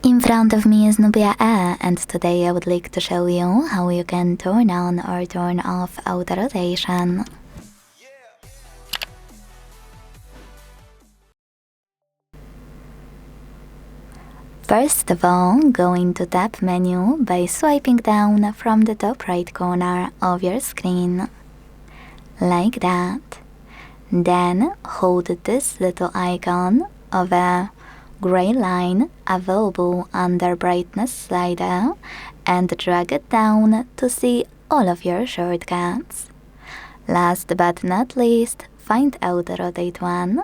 In front of me is NUBIA Air, and today I would like to show you how you can turn on or turn off auto rotation. First of all, go into Tab menu by swiping down from the top right corner of your screen. Like that. Then hold this little icon of a gray line available under brightness slider and drag it down to see all of your shortcuts. Last but not least, find Auto Rotate one,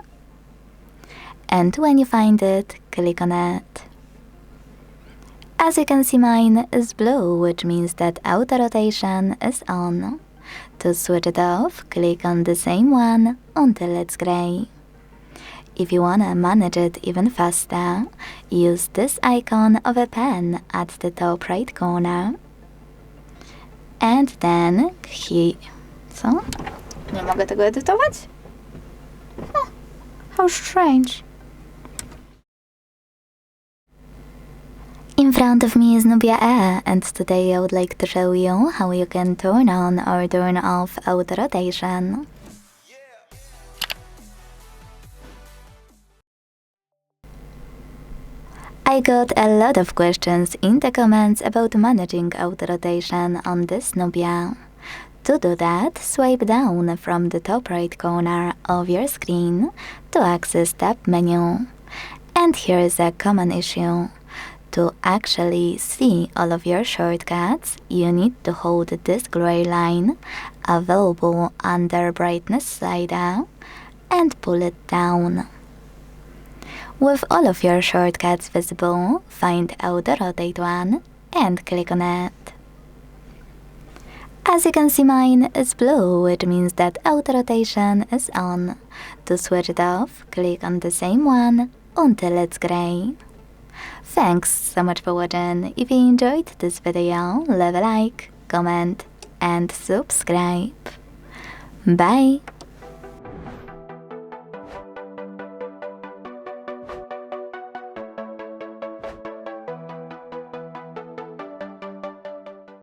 and when you find it, click on it. As you can see, mine is blue, which means that auto rotation is on. To switch it off, click on the same one until it's gray. If you wanna manage it even faster, use this icon of a pen at the top right corner. And then Co? Nie mogę tego edytować? Oh, how strange. In front of me is NUBIA Air, and today I would like to show you how you can turn on or turn off auto rotation. I got a lot of questions in the comments about managing auto rotation on this NUBIA. To do that, swipe down from the top right corner of your screen to access Tab menu. And here is a common issue. To actually see all of your shortcuts, you need to hold this gray line available under brightness slider and pull it down. With all of your shortcuts visible, find Auto Rotate one and click on it. As you can see, mine is blue, which means that auto rotation is on. To switch it off, click on the same one until it's gray. Thanks so much for watching. If you enjoyed this video, leave a like, comment and subscribe. Bye!